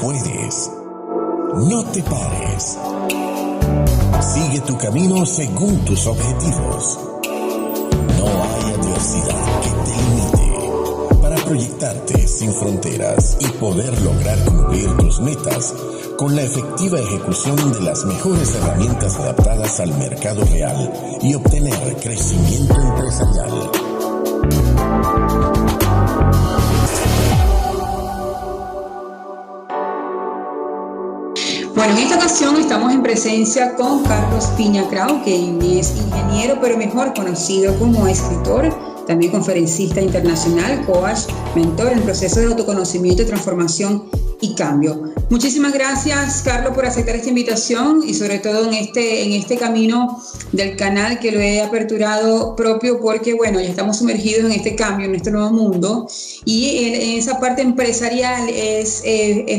puedes. No te pares. Sigue tu camino según tus objetivos. No hay adversidad que te limite para proyectarte sin fronteras y poder lograr cumplir tus metas con la efectiva ejecución de las mejores herramientas adaptadas al mercado real y obtener crecimiento empresarial. Bueno, en esta ocasión estamos en presencia con Carlos Piña Krau, quien es ingeniero, pero mejor conocido como escritor, también conferencista internacional, coach, mentor en procesos de autoconocimiento, transformación y cambio. Muchísimas gracias, Carlos, por aceptar esta invitación y sobre todo en este camino del canal que lo he aperturado propio porque, bueno, ya estamos sumergidos en este cambio, en este nuevo mundo y en esa parte empresarial es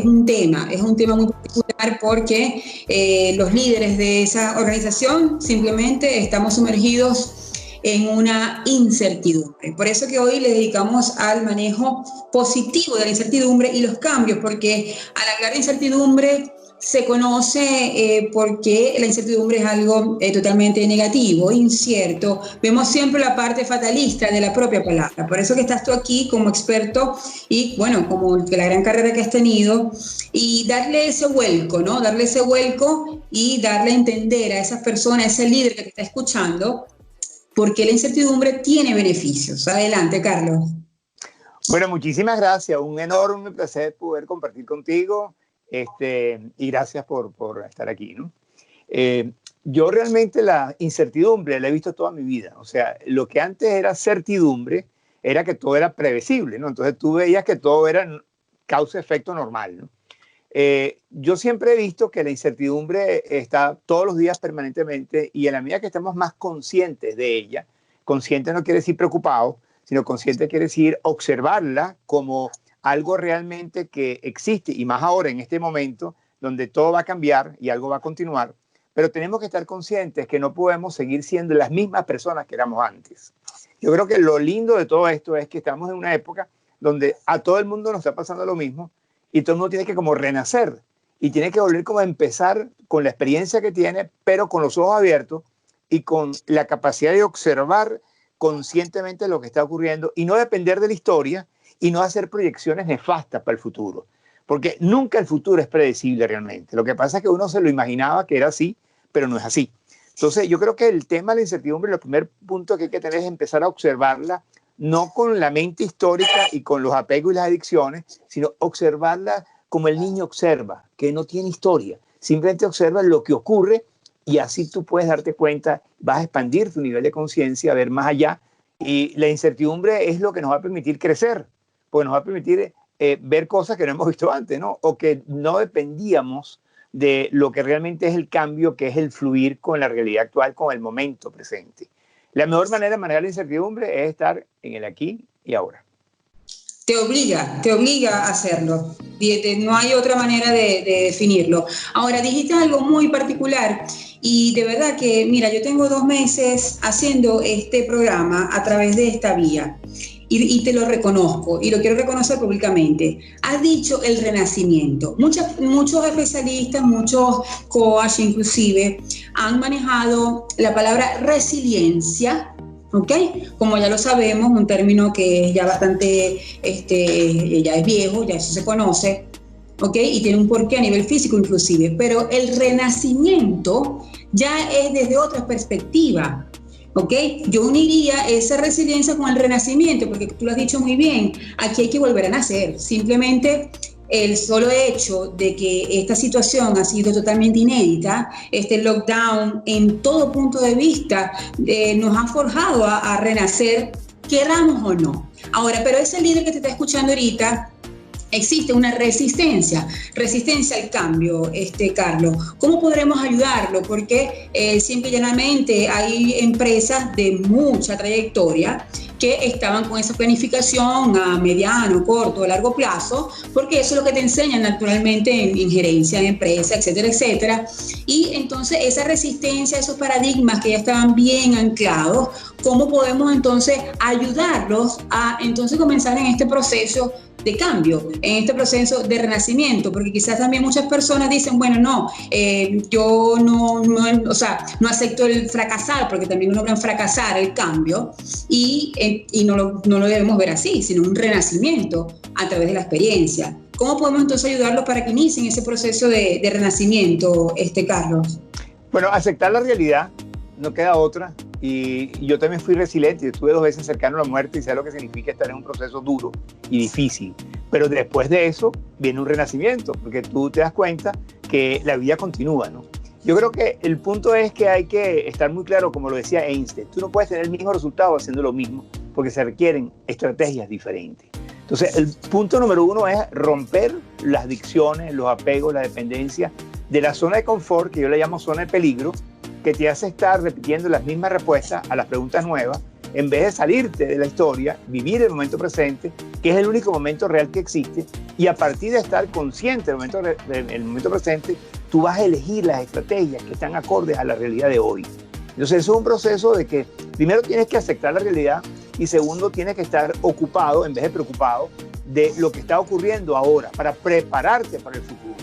un tema muy particular porque los líderes de esa organización simplemente estamos sumergidos en una incertidumbre. Por eso que hoy le dedicamos al manejo positivo de la incertidumbre y los cambios, porque al hablar de incertidumbre se conoce porque la incertidumbre es algo totalmente negativo, incierto. Vemos siempre la parte fatalista de la propia palabra. Por eso que estás tú aquí como experto y, bueno, como la gran carrera que has tenido, y darle ese vuelco, ¿no? Darle ese vuelco y darle a entender a esas personas, a ese líder que te está escuchando, porque la incertidumbre tiene beneficios. Adelante, Carlos. Bueno, muchísimas gracias. Un enorme placer poder compartir contigo y gracias por estar aquí, ¿no? Yo realmente la incertidumbre la he visto toda mi vida. O sea, lo que antes era certidumbre era que todo era previsible, ¿no? Entonces tú veías que todo era causa-efecto normal, ¿no? Yo siempre he visto que la incertidumbre está todos los días permanentemente y en la medida que estamos más conscientes de ella, consciente no quiere decir preocupado, sino consciente quiere decir observarla como algo realmente que existe y más ahora en este momento donde todo va a cambiar y algo va a continuar, pero tenemos que estar conscientes que no podemos seguir siendo las mismas personas que éramos antes. Yo creo que lo lindo de todo esto es que estamos en una época donde a todo el mundo nos está pasando lo mismo y todo el mundo tiene que como renacer y tiene que volver como a empezar con la experiencia que tiene, pero con los ojos abiertos y con la capacidad de observar conscientemente lo que está ocurriendo y no depender de la historia y no hacer proyecciones nefastas para el futuro. Porque nunca el futuro es predecible realmente. Lo que pasa es que uno se lo imaginaba que era así, pero no es así. Entonces yo creo que el tema de la incertidumbre, el primer punto que hay que tener es empezar a observarla no con la mente histórica y con los apegos y las adicciones, sino observarla como el niño observa, que no tiene historia. Simplemente observa lo que ocurre y así tú puedes darte cuenta, vas a expandir tu nivel de conciencia, a ver más allá. Y la incertidumbre es lo que nos va a permitir crecer, porque nos va a permitir ver cosas que no hemos visto antes, ¿no? O que no dependíamos de lo que realmente es el cambio, que es el fluir con la realidad actual, con el momento presente. La mejor manera de manejar la incertidumbre es estar en el aquí y ahora. Te obliga a hacerlo. No hay otra manera de definirlo. Ahora, dijiste algo muy particular y de verdad que, mira, yo tengo 2 meses haciendo este programa a través de esta vía y te lo reconozco y lo quiero reconocer públicamente. Has dicho el renacimiento. Muchos especialistas, muchos coach inclusive, han manejado la palabra resiliencia, ¿ok? Como ya lo sabemos, un término que es ya bastante, ya es viejo, ya eso se conoce, ¿ok? Y tiene un porqué a nivel físico inclusive, pero el renacimiento ya es desde otra perspectiva, ¿ok? Yo uniría esa resiliencia con el renacimiento, porque tú lo has dicho muy bien, aquí hay que volver a nacer, simplemente el solo hecho de que esta situación ha sido totalmente inédita, este lockdown en todo punto de vista nos ha forjado a renacer, queramos o no. Ahora, pero ese líder que te está escuchando ahorita, existe una resistencia al cambio, Carlos. ¿Cómo podremos ayudarlo? Porque simple y llanamente hay empresas de mucha trayectoria que estaban con esa planificación a mediano, corto, largo plazo, porque eso es lo que te enseñan naturalmente en gerencia de empresa, etcétera, etcétera. Y entonces esa resistencia, esos paradigmas que ya estaban bien anclados, ¿cómo podemos entonces ayudarlos a entonces comenzar en este proceso de cambio, en este proceso de renacimiento, porque quizás también muchas personas dicen, bueno, no, yo o sea, no acepto el fracasar, porque también uno logran fracasar el cambio, y no lo debemos ver así, sino un renacimiento a través de la experiencia. ¿Cómo podemos entonces ayudarlos para que inicien ese proceso de renacimiento, Carlos? Bueno, aceptar la realidad, no queda otra. Y yo también fui resiliente, estuve 2 veces cercano a la muerte y sé lo que significa estar en un proceso duro y difícil. Pero después de eso viene un renacimiento, porque tú te das cuenta que la vida continúa, ¿no? Yo creo que el punto es que hay que estar muy claro, como lo decía Einstein, tú no puedes tener el mismo resultado haciendo lo mismo, porque se requieren estrategias diferentes. Entonces, el punto número 1 es romper las adicciones, los apegos, la dependencia de la zona de confort, que yo le llamo zona de peligro, que te hace estar repitiendo las mismas respuestas a las preguntas nuevas, en vez de salirte de la historia, vivir el momento presente, que es el único momento real que existe, y a partir de estar consciente del momento presente, tú vas a elegir las estrategias que están acordes a la realidad de hoy. Entonces, eso es un proceso de que primero tienes que aceptar la realidad y segundo tienes que estar ocupado, en vez de preocupado, de lo que está ocurriendo ahora, para prepararte para el futuro.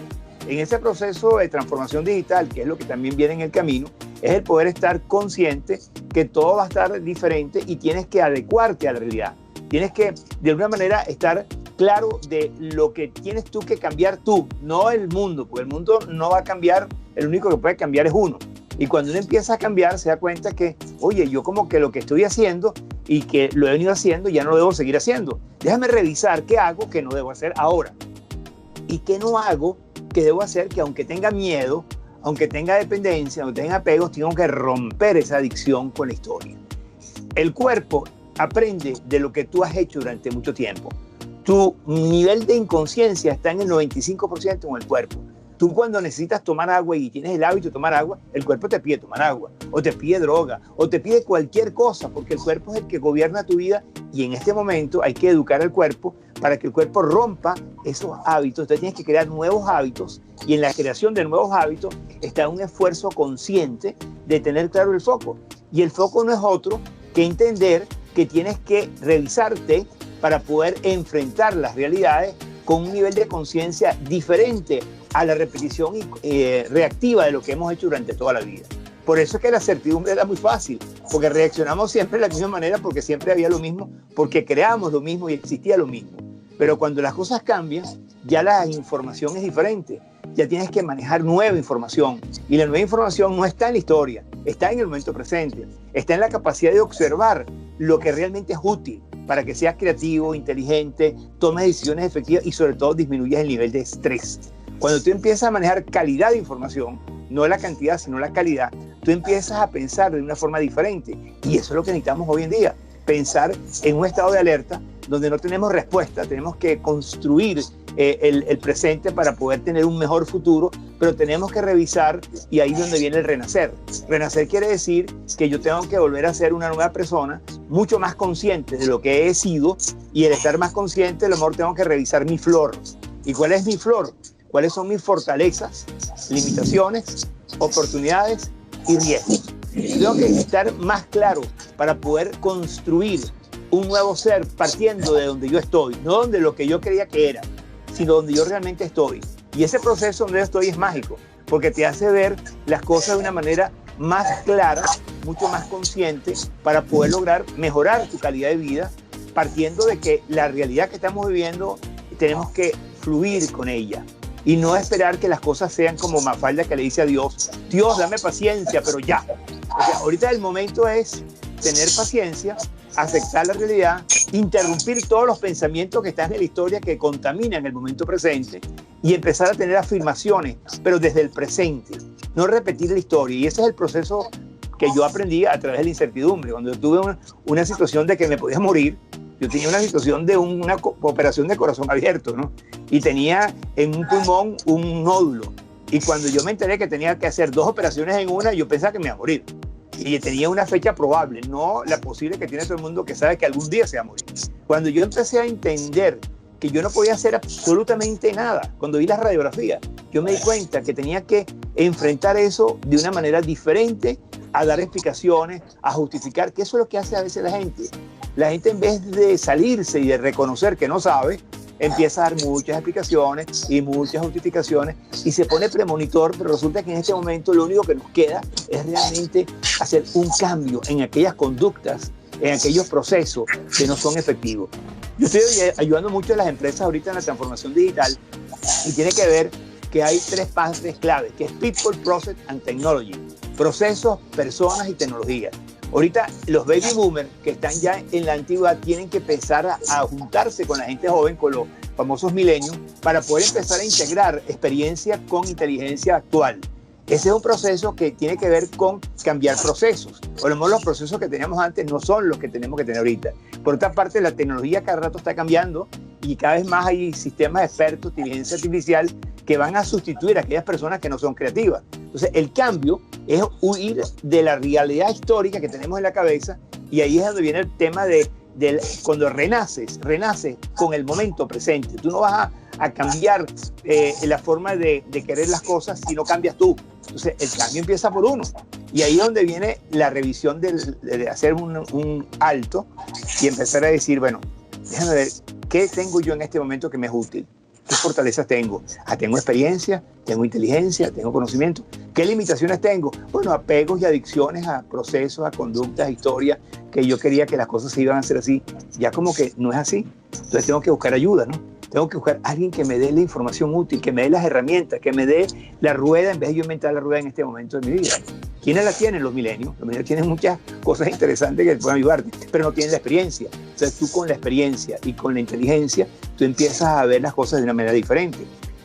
En ese proceso de transformación digital, que es lo que también viene en el camino, es el poder estar consciente que todo va a estar diferente y tienes que adecuarte a la realidad. Tienes que, de alguna manera, estar claro de lo que tienes tú que cambiar tú, no el mundo, porque el mundo no va a cambiar, el único que puede cambiar es uno. Y cuando uno empieza a cambiar, se da cuenta que, oye, yo como que lo que estoy haciendo y que lo he venido haciendo, ya no lo debo seguir haciendo. Déjame revisar qué hago que no debo hacer ahora. Y qué no hago que debo hacer que aunque tenga miedo, aunque tenga dependencia, aunque tenga apegos, tengo que romper esa adicción con la historia. El cuerpo aprende de lo que tú has hecho durante mucho tiempo. Tu nivel de inconsciencia está en el 95% en el cuerpo. Tú cuando necesitas tomar agua y tienes el hábito de tomar agua, el cuerpo te pide tomar agua, o te pide droga, o te pide cualquier cosa, porque el cuerpo es el que gobierna tu vida y en este momento hay que educar al cuerpo para que el cuerpo rompa esos hábitos. Entonces tienes que crear nuevos hábitos y en la creación de nuevos hábitos está un esfuerzo consciente de tener claro el foco. Y el foco no es otro que entender que tienes que revisarte para poder enfrentar las realidades con un nivel de conciencia diferente a la repetición reactiva de lo que hemos hecho durante toda la vida. Por eso es que la certidumbre era muy fácil, porque reaccionamos siempre de la misma manera, porque siempre había lo mismo, porque creamos lo mismo y existía lo mismo. Pero cuando las cosas cambian, ya la información es diferente. Ya tienes que manejar nueva información. Y la nueva información no está en la historia, está en el momento presente. Está en la capacidad de observar lo que realmente es útil para que seas creativo, inteligente, tomes decisiones efectivas y sobre todo disminuyas el nivel de estrés. Cuando tú empiezas a manejar calidad de información, no la cantidad, sino la calidad, tú empiezas a pensar de una forma diferente. Y eso es lo que necesitamos hoy en día, pensar en un estado de alerta donde no tenemos respuesta, tenemos que construir el presente para poder tener un mejor futuro, pero tenemos que revisar y ahí es donde viene el renacer. Renacer quiere decir que yo tengo que volver a ser una nueva persona, mucho más consciente de lo que he sido y el estar más consciente, a lo mejor tengo que revisar mi flor. ¿Y cuál es mi flor? ¿Cuáles son mis fortalezas, limitaciones, oportunidades y riesgos? Tengo que estar más claro para poder construir un nuevo ser partiendo de donde yo estoy, no donde lo que yo creía que era, sino donde yo realmente estoy. Y ese proceso donde yo estoy es mágico, porque te hace ver las cosas de una manera más clara, mucho más consciente, para poder lograr mejorar tu calidad de vida, partiendo de que la realidad que estamos viviendo tenemos que fluir con ella. Y no esperar que las cosas sean como Mafalda que le dice a Dios, Dios, dame paciencia, pero ya. O sea, ahorita el momento es tener paciencia, aceptar la realidad, interrumpir todos los pensamientos que están en la historia que contaminan el momento presente y empezar a tener afirmaciones, pero desde el presente, no repetir la historia. Y ese es el proceso que yo aprendí a través de la incertidumbre. Cuando yo tuve una situación de que me podía morir, yo tenía una situación de una operación de corazón abierto, ¿no? Y tenía en un pulmón un nódulo. Y cuando yo me enteré que tenía que hacer 2 operaciones en una, yo pensaba que me iba a morir. Y tenía una fecha probable, no la posible que tiene todo el mundo que sabe que algún día se va a morir. Cuando yo empecé a entender que yo no podía hacer absolutamente nada, cuando vi las radiografías, yo me di cuenta que tenía que enfrentar eso de una manera diferente, a dar explicaciones, a justificar, que eso es lo que hace a veces la gente. La gente, en vez de salirse y de reconocer que no sabe, empieza a dar muchas explicaciones y muchas justificaciones y se pone premonitor, pero resulta que en este momento lo único que nos queda es realmente hacer un cambio en aquellas conductas, en aquellos procesos que no son efectivos. Yo estoy ayudando mucho a las empresas ahorita en la transformación digital y tiene que ver que hay 3 partes claves, que es People, Process and Technology. Procesos, personas y tecnología. Ahorita los baby boomers que están ya en la antigüedad tienen que empezar a juntarse con la gente joven, con los famosos milenios, para poder empezar a integrar experiencia con inteligencia actual. Ese es un proceso que tiene que ver con cambiar procesos. Por lo menos los procesos que teníamos antes no son los que tenemos que tener ahorita. Por otra parte, la tecnología cada rato está cambiando y cada vez más hay sistemas expertos de inteligencia artificial que van a sustituir a aquellas personas que no son creativas. Entonces, el cambio es huir de la realidad histórica que tenemos en la cabeza y ahí es donde viene el tema de cuando renaces con el momento presente. Tú no vas a cambiar la forma de querer las cosas si no cambias tú. Entonces, el cambio empieza por uno. Y ahí es donde viene la revisión de hacer un alto y empezar a decir, bueno, déjame ver, ¿qué tengo yo en este momento que me es útil? ¿Qué fortalezas tengo? Tengo experiencia, tengo inteligencia, tengo conocimiento. ¿Qué limitaciones tengo? Bueno, apegos y adicciones a procesos, a conductas, a historias, que yo quería que las cosas se iban a hacer así. Ya como que no es así. Entonces tengo que buscar ayuda, ¿no? Tengo que buscar a alguien que me dé la información útil, que me dé las herramientas, que me dé la rueda en vez de yo inventar la rueda en este momento de mi vida. ¿Quiénes la tienen? Los milenios. Los milenios tienen muchas cosas interesantes que pueden ayudarte, pero no tienen la experiencia. Entonces tú con la experiencia y con la inteligencia, tú empiezas a ver las cosas de una manera diferente.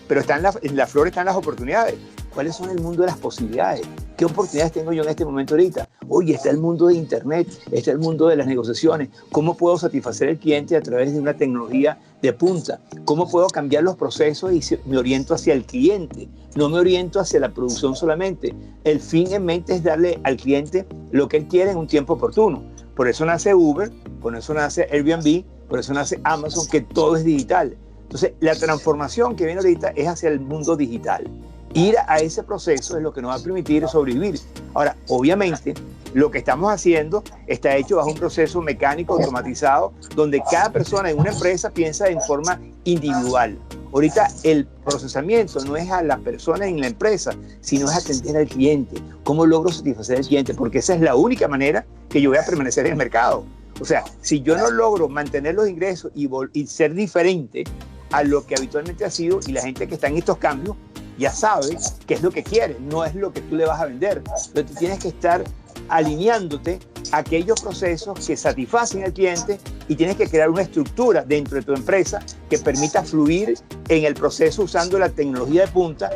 Pero en la flor están las oportunidades. ¿Cuáles son el mundo de las posibilidades? ¿Qué oportunidades tengo yo en este momento ahorita? Oye, está el mundo de Internet, está el mundo de las negociaciones. ¿Cómo puedo satisfacer al cliente a través de una tecnología de punta? ¿Cómo puedo cambiar los procesos y me oriento hacia el cliente? No me oriento hacia la producción solamente. El fin en mente es darle al cliente lo que él quiere en un tiempo oportuno. Por eso nace Uber, por eso nace Airbnb, por eso nace Amazon, que todo es digital. Entonces, la transformación que viene ahorita es hacia el mundo digital. Ir a ese proceso es lo que nos va a permitir sobrevivir. Ahora, obviamente, lo que estamos haciendo está hecho bajo un proceso mecánico automatizado donde cada persona en una empresa piensa en forma individual. Ahorita el procesamiento no es a la persona en la empresa, sino es atender al cliente. ¿Cómo logro satisfacer al cliente? Porque esa es la única manera que yo voy a permanecer en el mercado. O sea, si yo no logro mantener los ingresos y ser diferente a lo que habitualmente ha sido, y la gente que está en estos cambios ya sabe qué es lo que quiere, no es lo que tú le vas a vender. Pero tú tienes que estar alineándote a aquellos procesos que satisfacen al cliente y tienes que crear una estructura dentro de tu empresa que permita fluir en el proceso usando la tecnología de punta,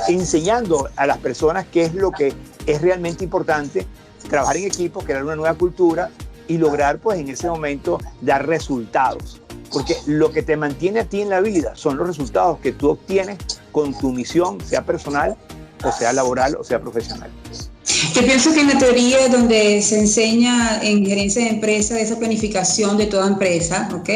enseñando a las personas qué es lo que es realmente importante, trabajar en equipo, crear una nueva cultura y lograr pues en ese momento dar resultados. Porque lo que te mantiene a ti en la vida son los resultados que tú obtienes con tu misión, sea personal, o sea laboral, o sea profesional. Yo pienso que en la teoría donde se enseña en gerencia de empresa esa planificación de toda empresa, ¿ok?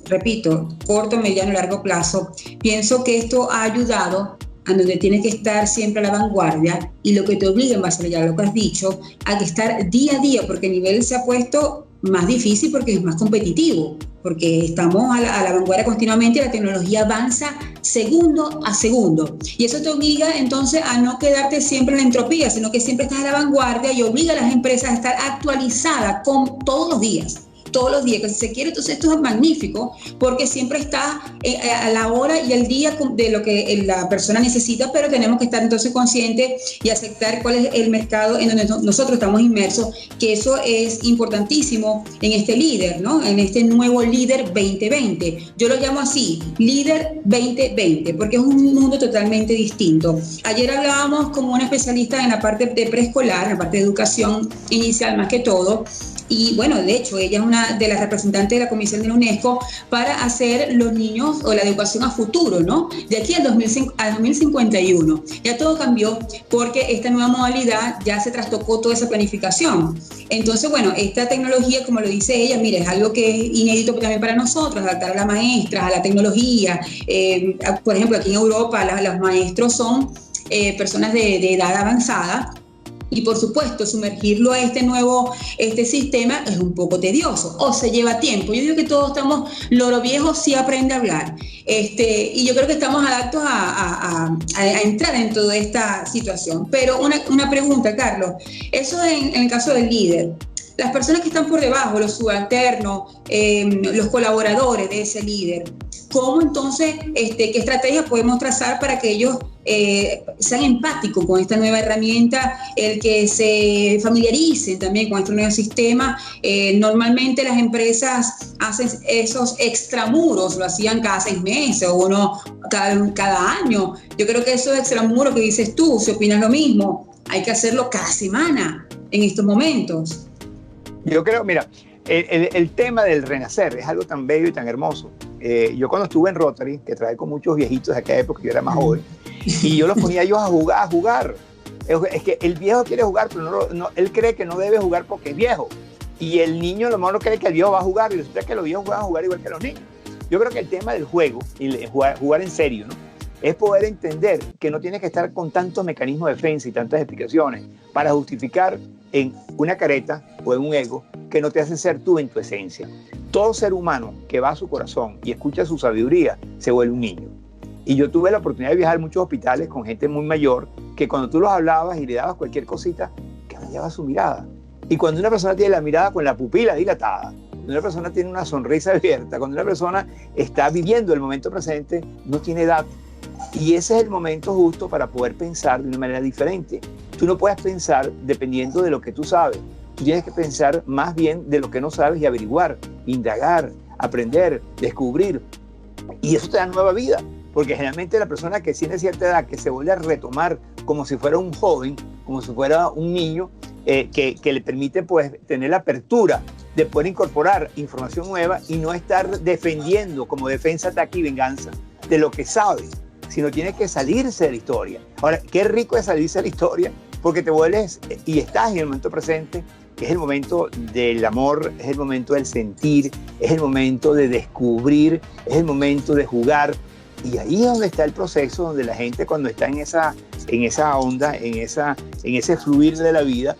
Repito, corto, mediano y largo plazo, pienso que esto ha ayudado a donde tienes que estar siempre a la vanguardia y lo que te obliga, en base a lo que has dicho, a que estar día a día, porque el nivel se ha puesto más difícil porque es más competitivo, porque estamos a la vanguardia continuamente, la tecnología avanza segundo a segundo y eso te obliga entonces a no quedarte siempre en la entropía, sino que siempre estás a la vanguardia y obliga a las empresas a estar actualizadas todos los días, que si se quiere. Entonces esto es magnífico porque siempre está a la hora y al día de lo que la persona necesita, pero tenemos que estar entonces conscientes y aceptar cuál es el mercado en donde nosotros estamos inmersos, que eso es importantísimo en este líder, ¿no? En este nuevo líder 2020. Yo lo llamo así, líder 2020, porque es un mundo totalmente distinto. Ayer hablábamos con una especialista en la parte de preescolar, en la parte de educación inicial más que todo, y bueno, de hecho, ella es una de las representantes de la Comisión de la UNESCO para hacer los niños o la educación a futuro, ¿no? De aquí al 2051. Ya todo cambió porque esta nueva modalidad ya se trastocó toda esa planificación. Entonces, bueno, esta tecnología, como lo dice ella, mira, es algo que es inédito también para nosotros, adaptar a las maestras, a la tecnología. Por ejemplo, aquí en Europa los maestros son personas de edad avanzada, Y por supuesto, sumergirlo a este nuevo sistema es un poco tedioso o se lleva tiempo. Yo digo que todos estamos, loro viejo sí aprende a hablar. Y yo creo que estamos adaptos a entrar en toda esta situación. Pero una pregunta, Carlos. Eso en el caso del líder. Las personas que están por debajo, los subalternos, los colaboradores de ese líder, ¿cómo entonces, qué estrategias podemos trazar para que ellos sean empáticos con esta nueva herramienta, el que se familiaricen también con este nuevo sistema? Normalmente las empresas hacen esos extramuros, lo hacían cada 6 meses o uno cada año. Yo creo que esos extramuros que dices tú, si opinas lo mismo, hay que hacerlo cada semana en estos momentos. Yo creo, mira, el tema del renacer es algo tan bello y tan hermoso. Yo cuando estuve en Rotary, que trabajé con muchos viejitos de aquella época, yo era más joven, y yo los ponía a jugar. Es que el viejo quiere jugar, pero él cree que no debe jugar porque es viejo. Y el niño a lo mejor no cree que el viejo va a jugar, y resulta que los viejos van a jugar igual que los niños. Yo creo que el tema del juego, y jugar en serio, ¿no?, es poder entender que no tienes que estar con tantos mecanismos de defensa y tantas explicaciones para justificar en una careta o en un ego que no te hace ser tú en tu esencia. Todo ser humano que va a su corazón y escucha su sabiduría se vuelve un niño. Y yo tuve la oportunidad de viajar a muchos hospitales con gente muy mayor que cuando tú los hablabas y le dabas cualquier cosita, cambiaba su mirada. Y cuando una persona tiene la mirada con la pupila dilatada, cuando una persona tiene una sonrisa abierta, cuando una persona está viviendo el momento presente, no tiene edad. Y ese es el momento justo para poder pensar de una manera diferente. Tú no puedes pensar dependiendo de lo que tú sabes. Tú tienes que pensar más bien de lo que no sabes y averiguar, indagar, aprender, descubrir. Y eso te da nueva vida, porque generalmente la persona que tiene cierta edad, que se vuelve a retomar como si fuera un joven, como si fuera un niño, que le permite pues tener la apertura de poder incorporar información nueva y no estar defendiendo como defensa, ataque y venganza de lo que sabe, sino tiene que salirse de la historia. Ahora, qué rico es salirse de la historia, porque te vuelves y estás en el momento presente, que es el momento del amor, es el momento del sentir, es el momento de descubrir, es el momento de jugar. Y ahí es donde está el proceso, donde la gente cuando está en esa onda, en ese fluir de la vida,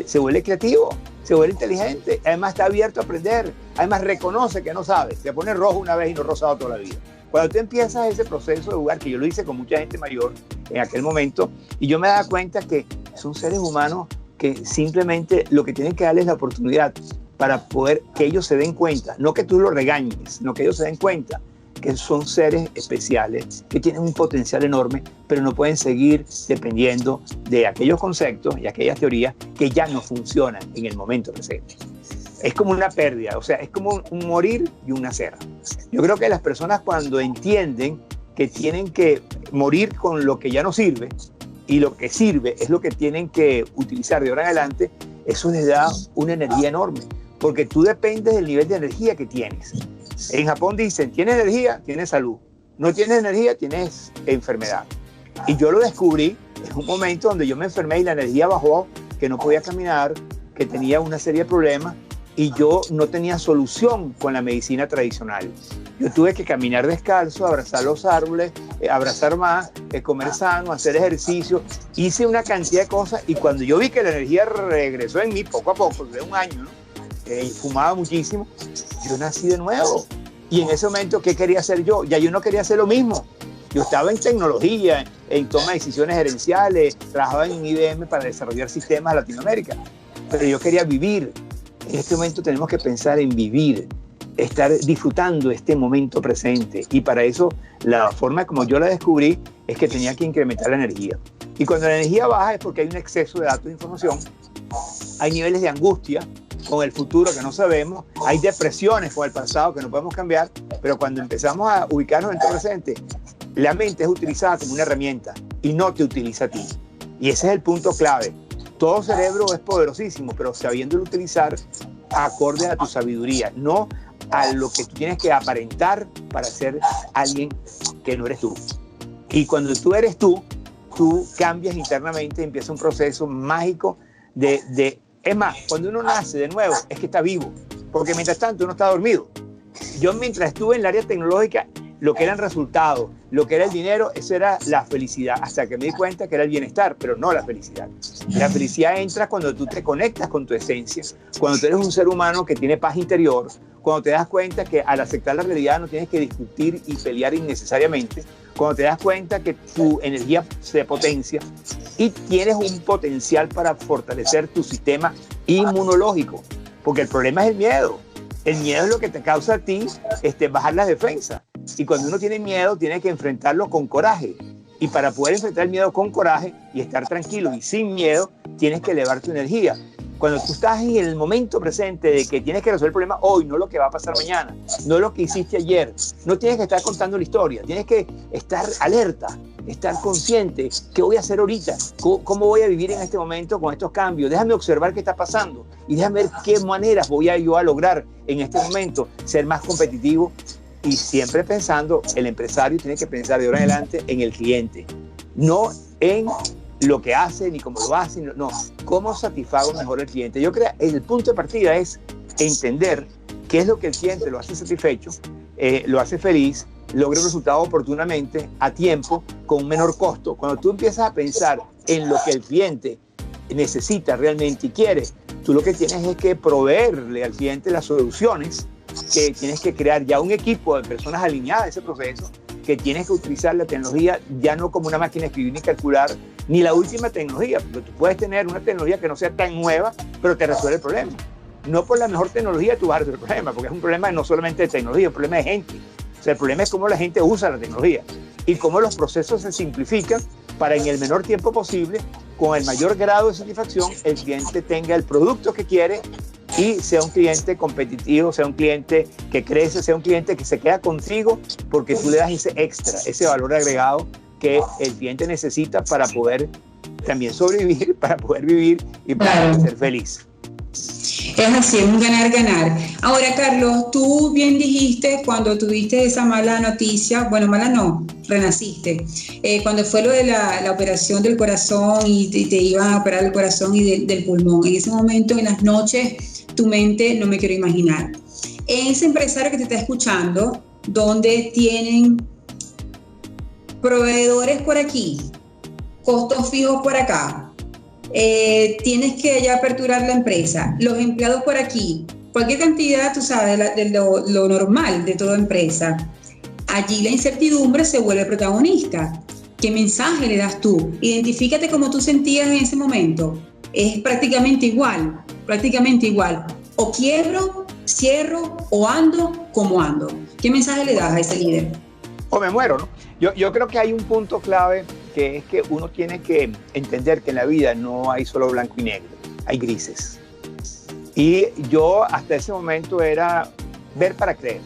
se vuelve creativo, se vuelve inteligente, además está abierto a aprender, además reconoce que no sabe, se pone rojo una vez y no rosado toda la vida. Cuando tú empiezas ese proceso de jugar, que yo lo hice con mucha gente mayor en aquel momento, y yo me daba cuenta que son seres humanos que simplemente lo que tienen que darles la oportunidad para poder que ellos se den cuenta, no que tú los regañes, no que ellos se den cuenta que son seres especiales, que tienen un potencial enorme, pero no pueden seguir dependiendo de aquellos conceptos y aquellas teorías que ya no funcionan en el momento presente. Es como una pérdida, o sea, es como un morir y un nacer. Yo creo que las personas cuando entienden que tienen que morir con lo que ya no sirve y lo que sirve es lo que tienen que utilizar de ahora en adelante, eso les da una energía enorme, porque tú dependes del nivel de energía que tienes. En Japón dicen, tienes energía, tienes salud. No tienes energía, tienes enfermedad. Y yo lo descubrí en un momento donde yo me enfermé y la energía bajó, que no podía caminar, que tenía una serie de problemas, y yo no tenía solución con la medicina tradicional. Yo tuve que caminar descalzo, abrazar los árboles, abrazar más, comer sano, hacer ejercicio. Hice una cantidad de cosas y cuando yo vi que la energía regresó en mí poco a poco, de un año, ¿no?, fumaba muchísimo, yo nací de nuevo. Y en ese momento, ¿qué quería hacer yo? Ya yo no quería hacer lo mismo. Yo estaba en tecnología, en toma de decisiones gerenciales, trabajaba en IBM para desarrollar sistemas de Latinoamérica, pero yo quería vivir. En este momento tenemos que pensar en vivir, estar disfrutando este momento presente, y para eso la forma como yo la descubrí es que tenía que incrementar la energía. Y cuando la energía baja es porque hay un exceso de datos de información, hay niveles de angustia con el futuro que no sabemos, hay depresiones con el pasado que no podemos cambiar, pero cuando empezamos a ubicarnos en el presente, la mente es utilizada como una herramienta y no te utiliza a ti. Y ese es el punto clave. Todo cerebro es poderosísimo, pero sabiéndolo utilizar acorde a tu sabiduría, no a lo que tú tienes que aparentar para ser alguien que no eres tú. Y cuando tú eres tú cambias internamente, empieza un proceso mágico es más, cuando uno nace de nuevo es que está vivo, porque mientras tanto uno está dormido. Yo mientras estuve en el área tecnológica lo que eran resultados, lo que era el dinero, eso era la felicidad, hasta que me di cuenta que era el bienestar, pero no la felicidad. La felicidad entra cuando tú te conectas con tu esencia, cuando tú eres un ser humano que tiene paz interior, cuando te das cuenta que al aceptar la realidad no tienes que discutir y pelear innecesariamente, cuando te das cuenta que tu energía se potencia y tienes un potencial para fortalecer tu sistema inmunológico, porque el problema es el miedo. El miedo es lo que te causa a ti bajar las defensas. Y cuando uno tiene miedo, tiene que enfrentarlo con coraje. Y para poder enfrentar el miedo con coraje y estar tranquilo y sin miedo, tienes que elevar tu energía. Cuando tú estás en el momento presente de que tienes que resolver el problema hoy, no lo que va a pasar mañana, no lo que hiciste ayer, no tienes que estar contando la historia, tienes que estar alerta, estar consciente, ¿qué voy a hacer ahorita? ¿Cómo voy a vivir en este momento con estos cambios? Déjame observar qué está pasando y déjame ver qué maneras voy yo a lograr en este momento ser más competitivo. Y siempre pensando, el empresario tiene que pensar de ahora en adelante en el cliente, no en lo que hace ni cómo lo hace, no, cómo satisfago mejor al cliente. Yo creo que el punto de partida es entender qué es lo que el cliente lo hace satisfecho, lo hace feliz, logra el resultado oportunamente, a tiempo, con un menor costo. Cuando tú empiezas a pensar en lo que el cliente necesita realmente y quiere, tú lo que tienes es que proveerle al cliente las soluciones, que tienes que crear ya un equipo de personas alineadas a ese proceso, que tienes que utilizar la tecnología ya no como una máquina de escribir ni calcular, ni la última tecnología, porque tú puedes tener una tecnología que no sea tan nueva, pero te resuelve el problema. No por la mejor tecnología tú vas a resolver el problema, porque es un problema no solamente de tecnología, es un problema de gente. O sea, el problema es cómo la gente usa la tecnología y cómo los procesos se simplifican para en el menor tiempo posible, con el mayor grado de satisfacción, el cliente tenga el producto que quiere y sea un cliente competitivo, sea un cliente que crece, sea un cliente que se queda contigo porque tú le das ese extra, ese valor agregado que el cliente necesita para poder también sobrevivir, para poder vivir y para ser feliz. Es así, es un ganar-ganar. Ahora, Carlos, tú bien dijiste cuando tuviste esa mala noticia, bueno, mala no, renaciste, cuando fue lo de la operación del corazón y te iban a operar el corazón y del pulmón. En ese momento, en las noches, tu mente no me quiero imaginar. Ese empresario que te está escuchando, donde tienen proveedores por aquí, costos fijos por acá, tienes que ya aperturar la empresa, los empleados por aquí, cualquier cantidad, tú sabes, de lo normal de toda empresa. Allí la incertidumbre se vuelve protagonista. ¿Qué mensaje le das tú? Identifícate como tú sentías en ese momento. Es prácticamente igual. O quiebro, cierro, o ando como ando. ¿Qué mensaje le das a ese líder? O me muero, ¿no? Yo creo que hay un punto clave, que es que uno tiene que entender que en la vida no hay solo blanco y negro, hay grises. Y yo hasta ese momento era ver para creer.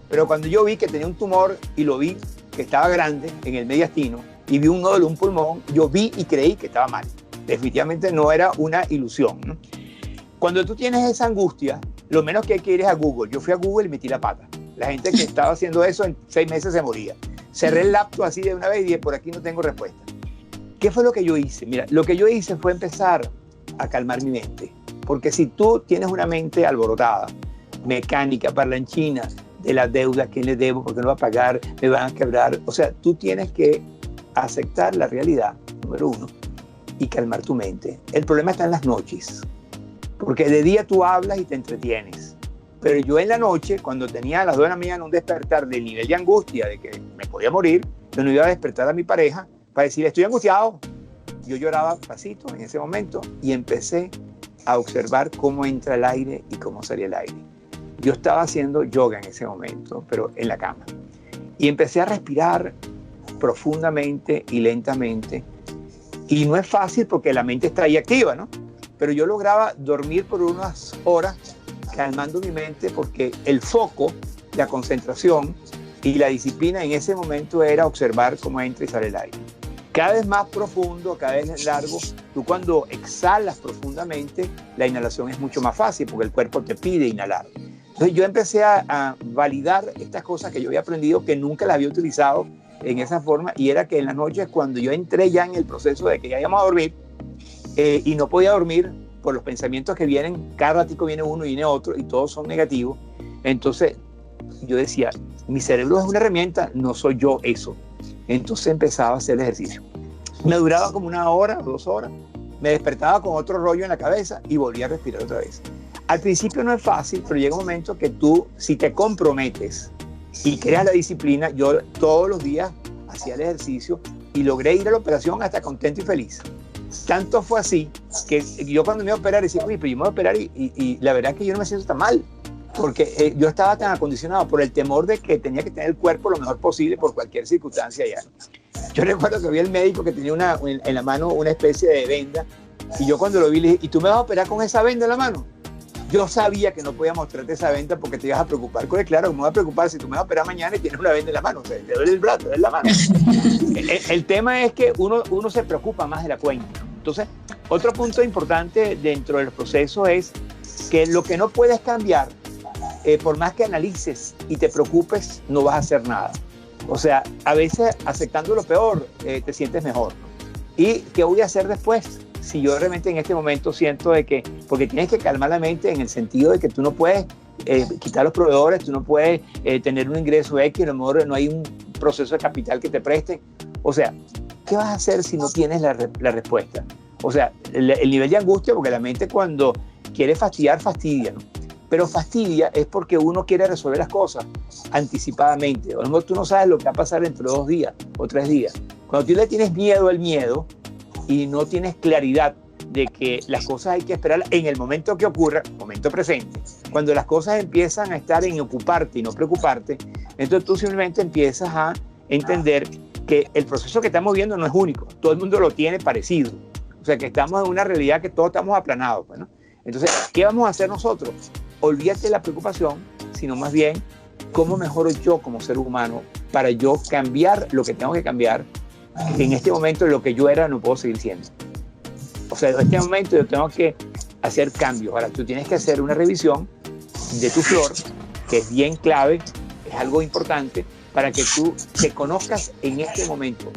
Pero cuando yo vi que tenía un tumor y lo vi que estaba grande en el mediastino y vi un nódulo, un pulmón, yo vi y creí que estaba mal. Definitivamente no era una ilusión, ¿no? Cuando tú tienes esa angustia, lo menos que hay que ir es a Google. Yo fui a Google y metí la pata. La gente que estaba haciendo eso en 6 meses se moría. Cerré el laptop así de una vez y dije, por aquí no tengo respuesta. ¿Qué fue lo que yo hice? Mira, lo que yo hice fue empezar a calmar mi mente. Porque si tú tienes una mente alborotada, mecánica, parlanchina, de la deuda, ¿quién le debo? ¿Por qué no va a pagar? ¿Me van a quebrar? O sea, tú tienes que aceptar la realidad, número uno, y calmar tu mente. El problema está en las noches. Porque de día tú hablas y te entretienes. Pero yo en la noche, cuando tenía a las 2 de la mañana un despertar del nivel de angustia de que me podía morir, yo no iba a despertar a mi pareja para decirle, estoy angustiado. Yo lloraba pasito en ese momento y empecé a observar cómo entra el aire y cómo salía el aire. Yo estaba haciendo yoga en ese momento, pero en la cama. Y empecé a respirar profundamente y lentamente. Y no es fácil porque la mente está ahí activa, ¿no? Pero yo lograba dormir por unas horas calmando mi mente porque el foco, la concentración y la disciplina en ese momento era observar cómo entra y sale el aire. Cada vez más profundo, cada vez más largo. Tú cuando exhalas profundamente, la inhalación es mucho más fácil porque el cuerpo te pide inhalar. Entonces yo empecé a validar estas cosas que yo había aprendido, que nunca las había utilizado en esa forma, y era que en las noches cuando yo entré ya en el proceso de que ya íbamos a dormir y no podía dormir por los pensamientos que vienen, cada ratico viene uno y viene otro y todos son negativos, entonces yo decía, mi cerebro es una herramienta, no soy yo eso. Entonces empezaba a hacer ejercicio. Me duraba como 1 hora, 2 horas. Me despertaba con otro rollo en la cabeza y volvía a respirar otra vez. Al principio no es fácil, pero llega un momento que tú, si te comprometes y creas la disciplina, yo todos los días hacía el ejercicio y logré ir a la operación hasta contento y feliz. Tanto fue así que yo cuando me iba a operar decía, oye, pero yo me voy a operar y la verdad es que yo no me siento tan mal, porque yo estaba tan acondicionado por el temor de que tenía que tener el cuerpo lo mejor posible por cualquier circunstancia ya. Yo recuerdo que había el médico que tenía en la mano una especie de venda y yo cuando lo vi le dije, ¿y tú me vas a operar con esa venda en la mano? Yo sabía que no podía mostrarte esa venda porque te ibas a preocupar. Claro, me voy a preocupar si tú me vas a operar mañana y tienes una venda en la mano. O sea, te duele el brazo, te duele la mano. El tema es que uno se preocupa más de la cuenta. Entonces, otro punto importante dentro del proceso es que lo que no puedes cambiar, por más que analices y te preocupes, no vas a hacer nada. O sea, a veces aceptando lo peor, te sientes mejor. ¿Y qué voy a hacer después? Si yo realmente en este momento siento de que, porque tienes que calmar la mente en el sentido de que tú no puedes quitar los proveedores, tú no puedes tener un ingreso X, a lo mejor no hay un proceso de capital que te presten. O sea, ¿qué vas a hacer si no tienes la respuesta? O sea, el nivel de angustia, porque la mente cuando quiere fastidiar, fastidia, ¿no? Pero fastidia es porque uno quiere resolver las cosas anticipadamente. A lo mejor tú no sabes lo que va a pasar dentro de 2 días o 3 días. Cuando tú le tienes miedo al miedo, y no tienes claridad de que las cosas hay que esperar en el momento que ocurra, momento presente, cuando las cosas empiezan a estar en ocuparte y no preocuparte, entonces tú simplemente empiezas a entender que el proceso que estamos viendo no es único, todo el mundo lo tiene parecido, o sea que estamos en una realidad que todos estamos aplanados, ¿no? Entonces, ¿qué vamos a hacer nosotros? Olvídate de la preocupación, sino más bien, ¿cómo mejoro yo como ser humano para yo cambiar lo que tengo que cambiar? Que en este momento lo que yo era no puedo seguir siendo. O sea, en este momento yo tengo que hacer cambios. Ahora, tú tienes que hacer una revisión de tu flor, que es bien clave, es algo importante, para que tú te conozcas en este momento.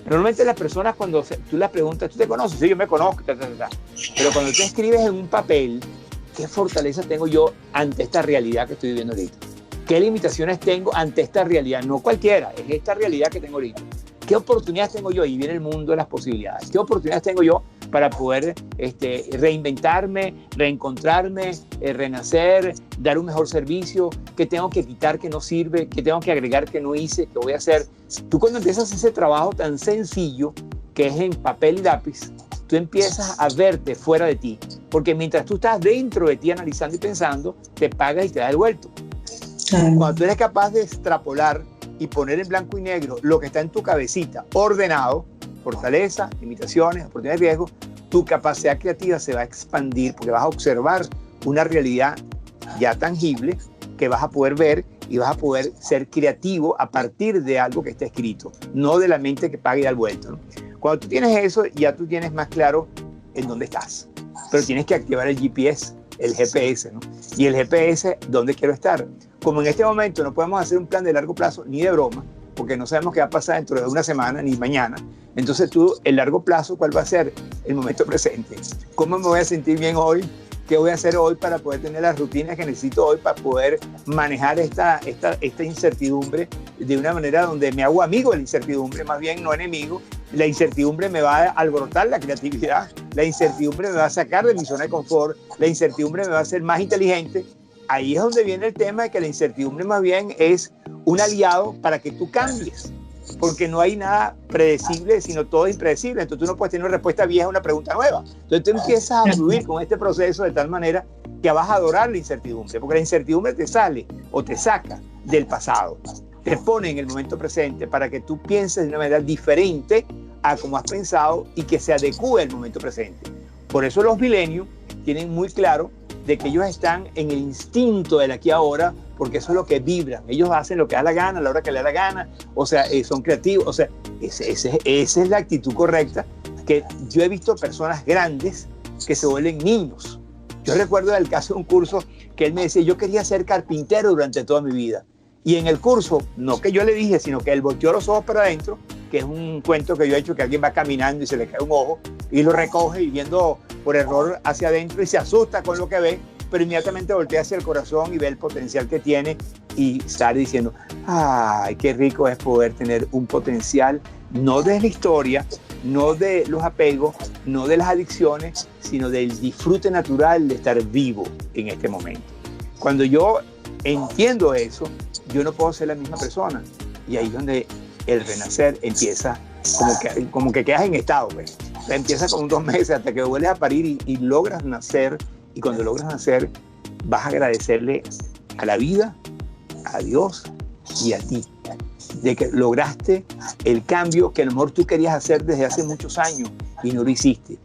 Normalmente las personas cuando tú las preguntas, ¿tú te conoces? Sí, yo me conozco, pero cuando tú escribes en un papel, ¿qué fortaleza tengo yo ante esta realidad que estoy viviendo ahorita? ¿Qué limitaciones tengo ante esta realidad? No cualquiera, es esta realidad que tengo ahorita. ¿Qué oportunidades tengo yo? Y viene el mundo de las posibilidades. ¿Qué oportunidades tengo yo para poder reinventarme, reencontrarme, renacer, dar un mejor servicio? ¿Qué tengo que quitar que no sirve? ¿Qué tengo que agregar que no hice? ¿Qué voy a hacer? Tú cuando empiezas ese trabajo tan sencillo, que es en papel y lápiz, tú empiezas a verte fuera de ti. Porque mientras tú estás dentro de ti analizando y pensando, te pagas y te das el vuelto. Cuando tú eres capaz de extrapolar y poner en blanco y negro lo que está en tu cabecita, ordenado, fortaleza, limitaciones, oportunidades, riesgo, tu capacidad creativa se va a expandir porque vas a observar una realidad ya tangible que vas a poder ver y vas a poder ser creativo a partir de algo que está escrito, no de la mente que paga y da el vuelto, ¿no? Cuando tú tienes eso, ya tú tienes más claro en dónde estás, pero tienes que activar el GPS, el GPS, ¿no? Y el GPS, ¿dónde quiero estar? Como en este momento no podemos hacer un plan de largo plazo ni de broma, porque no sabemos qué va a pasar dentro de una semana ni mañana, entonces tú, el largo plazo, ¿cuál va a ser? El momento presente. ¿Cómo me voy a sentir bien hoy? ¿Qué voy a hacer hoy para poder tener las rutinas que necesito hoy para poder manejar esta incertidumbre de una manera donde me hago amigo de la incertidumbre, más bien no enemigo? La incertidumbre me va a alborotar la creatividad, la incertidumbre me va a sacar de mi zona de confort, la incertidumbre me va a hacer más inteligente. Ahí es donde viene el tema de que la incertidumbre más bien es un aliado para que tú cambies, porque no hay nada predecible, sino todo es impredecible. Entonces tú no puedes tener una respuesta vieja a una pregunta nueva. Entonces tú empiezas a fluir con este proceso de tal manera que vas a adorar la incertidumbre, porque la incertidumbre te sale o te saca del pasado, te pone en el momento presente para que tú pienses de una manera diferente a como has pensado y que se adecúe al momento presente. Por eso los millennials tienen muy claro de que ellos están en el instinto del aquí ahora, porque eso es lo que vibran. Ellos hacen lo que da la gana, a la hora que les da la gana, o sea, son creativos, o sea, esa es la actitud correcta, que yo he visto personas grandes que se vuelven niños. Yo recuerdo el caso de un curso que él me decía, yo quería ser carpintero durante toda mi vida, y en el curso, no que yo le dije, sino que él volteó los ojos para adentro, que es un cuento que yo he hecho, que alguien va caminando y se le cae un ojo, y lo recoge y viendo por error hacia adentro y se asusta con lo que ve, pero inmediatamente voltea hacia el corazón y ve el potencial que tiene y sale diciendo, Ay, qué rico es poder tener un potencial, no de la historia, no de los apegos, no de las adicciones, sino del disfrute natural de estar vivo en este momento. Cuando yo entiendo eso, yo no puedo ser la misma persona. Y ahí es donde el renacer empieza, como que quedas en estado, pues. O sea, empieza con 2 meses hasta que vuelves a parir y logras nacer. Y cuando logras nacer, vas a agradecerle a la vida, a Dios y a ti, de que lograste el cambio que a lo mejor tú querías hacer desde hace muchos años y no lo hiciste.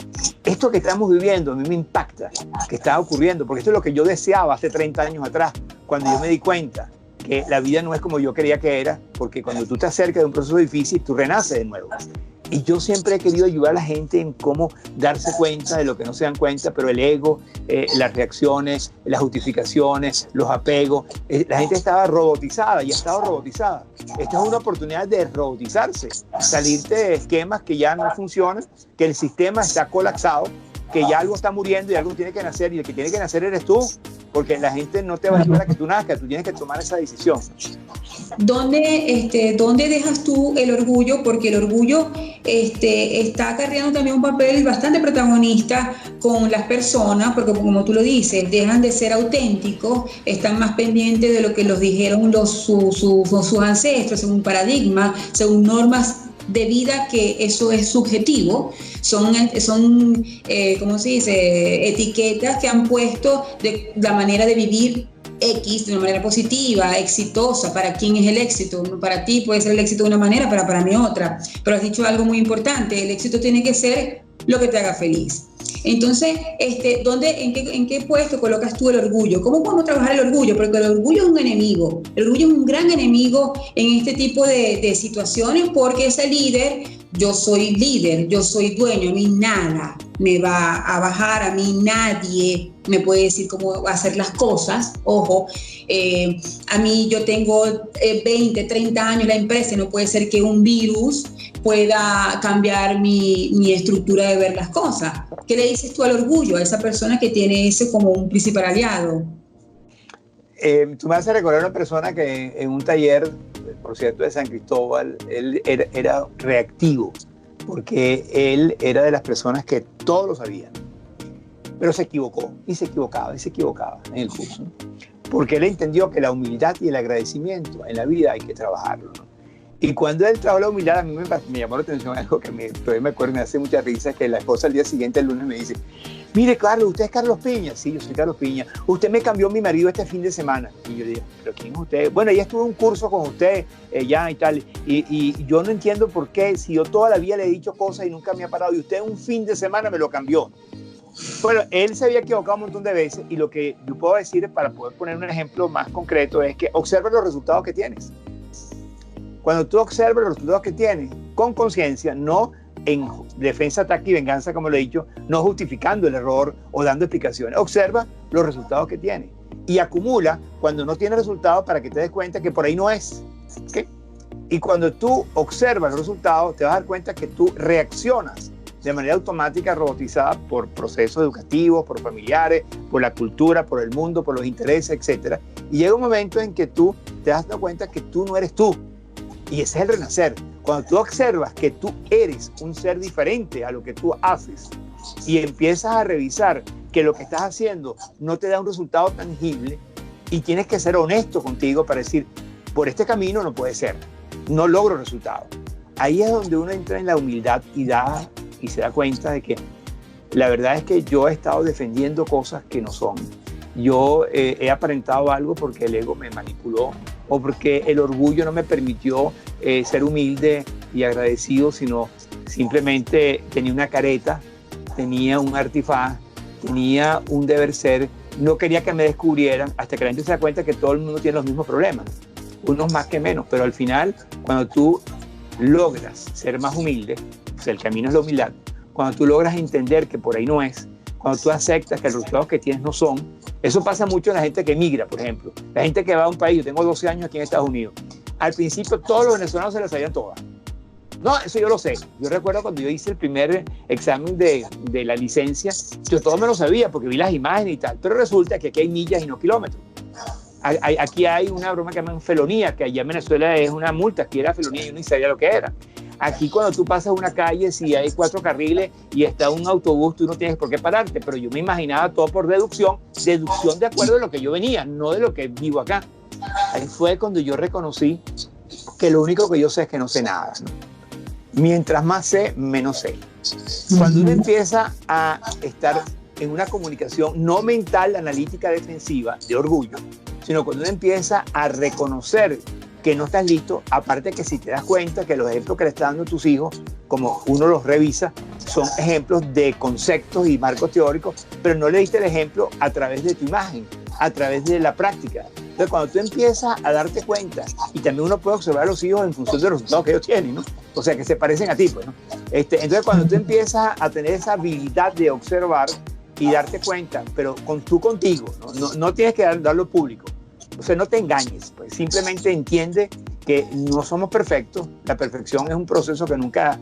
Esto que estamos viviendo a mí me impacta, que está ocurriendo, porque esto es lo que yo deseaba hace 30 años atrás, cuando yo me di cuenta que la vida no es como yo creía que era, porque cuando tú te acercas de un proceso difícil, tú renaces de nuevo. Y yo siempre he querido ayudar a la gente en cómo darse cuenta de lo que no se dan cuenta, pero el ego, las reacciones, las justificaciones, los apegos, la gente estaba robotizada y ha estado robotizada. Esta es una oportunidad de robotizarse, salirte de esquemas que ya no funcionan, que el sistema está colapsado, que ya algo está muriendo y algo tiene que nacer, y el que tiene que nacer eres tú, porque la gente no te va a ayudar a que tú nazcas, tú tienes que tomar esa decisión. ¿Dónde dejas tú el orgullo? Porque el orgullo está acarreando también un papel bastante protagonista con las personas, porque como tú lo dices, dejan de ser auténticos, están más pendientes de lo que los dijeron sus ancestros, según un paradigma, según normas de vida, que eso es subjetivo, son ¿cómo se dice? Etiquetas que han puesto de la manera de vivir X de una manera positiva, exitosa. ¿Para quién es el éxito? Para ti puede ser el éxito de una manera, pero para mí otra. Pero has dicho algo muy importante, el éxito tiene que ser lo que te haga feliz. Entonces, ¿en qué puesto colocas tú el orgullo? ¿Cómo podemos trabajar el orgullo? Porque el orgullo es un enemigo. El orgullo es un gran enemigo en este tipo de situaciones, porque ese líder, yo soy líder, yo soy dueño, a mí nada me va a bajar, a mí nadie me puede decir cómo hacer las cosas. Ojo, a mí yo tengo 20, 30 años la empresa y no puede ser que un virus pueda cambiar mi estructura de ver las cosas. ¿Qué le dices tú al orgullo, a esa persona que tiene ese como un principal aliado? Tú me haces recordar a una persona que en un taller, por cierto, de San Cristóbal, él era reactivo, porque él era de las personas que todo lo sabían, pero se equivocó, y se equivocaba en el curso, ¿no? Porque él entendió que la humildad y el agradecimiento en la vida hay que trabajarlo, ¿no? Y cuando él trabajó la humildad, a mí me llamó la atención algo que todavía me acuerdo, me hace mucha risa, que la esposa al día siguiente, el lunes, me dice: mire, Carlos, ¿usted es Carlos Piña? Sí, yo soy Carlos Piña. Usted me cambió mi marido este fin de semana. Y yo digo: ¿pero quién es usted? Bueno, ella estuvo en un curso con usted ya y tal. Y yo no entiendo por qué, si yo toda la vida le he dicho cosas y nunca me ha parado, y usted un fin de semana me lo cambió. Bueno, él se había equivocado un montón de veces, y lo que yo puedo decir, para poder poner un ejemplo más concreto, es que observa los resultados que tienes. Cuando tú observas los resultados que tienes con conciencia, no en defensa, ataque y venganza, como lo he dicho, no justificando el error o dando explicaciones, observa los resultados que tienes y acumula cuando no tiene resultados, para que te des cuenta que por ahí no es, ¿okay? Y cuando tú observas los resultados, te vas a dar cuenta que tú reaccionas de manera automática, robotizada por procesos educativos, por familiares, por la cultura, por el mundo, por los intereses, etc. Y llega un momento en que tú te das cuenta que tú no eres tú. Y ese es el renacer. Cuando tú observas que tú eres un ser diferente a lo que tú haces y empiezas a revisar que lo que estás haciendo no te da un resultado tangible, y tienes que ser honesto contigo para decir: por este camino no puede ser, no logro resultados. Ahí es donde uno entra en la humildad y se da cuenta de que la verdad es que yo he estado defendiendo cosas que no son. Yo he aparentado algo porque el ego me manipuló, o porque el orgullo no me permitió ser humilde y agradecido, sino simplemente tenía una careta, tenía un artifaz, tenía un deber ser, no quería que me descubrieran, hasta que la gente se da cuenta que todo el mundo tiene los mismos problemas, unos más que menos, pero al final, cuando tú logras ser más humilde, pues el camino es la humildad, cuando tú logras entender que por ahí no es, cuando tú aceptas que los resultados que tienes no son. Eso pasa mucho en la gente que emigra, por ejemplo. La gente que va a un país, yo tengo 12 años aquí en Estados Unidos. Al principio todos los venezolanos se las sabían todas. No, eso yo lo sé. Yo recuerdo cuando yo hice el primer examen de la licencia, yo todo me lo sabía porque vi las imágenes y tal, pero resulta que aquí hay millas y no kilómetros. aquí hay una broma que llaman felonía, que allá en Venezuela es una multa, aquí era felonía y uno ni sabía lo que era. Aquí cuando tú pasas una calle, si hay 4 carriles y está un autobús, tú no tienes por qué pararte, pero yo me imaginaba todo por deducción de acuerdo a lo que yo venía, no de lo que vivo acá. Ahí fue cuando yo reconocí que lo único que yo sé es que no sé nada, ¿no? Mientras más sé, menos sé. Cuando uno empieza a estar en una comunicación no mental, analítica, defensiva, de orgullo, sino cuando uno empieza a reconocer que no estás listo, aparte que si te das cuenta que los ejemplos que le están dando a tus hijos, como uno los revisa, son ejemplos de conceptos y marcos teóricos, pero no le diste el ejemplo a través de tu imagen, a través de la práctica. Entonces, cuando tú empiezas a darte cuenta, y también uno puede observar a los hijos en función de los resultados que ellos tienen, ¿no? O sea, que se parecen a ti, pues, ¿no? Entonces, cuando tú empiezas a tener esa habilidad de observar y darte cuenta, pero contigo, no tienes que darlo público. O sea, no te engañes, pues simplemente entiende que no somos perfectos, la perfección es un proceso que nunca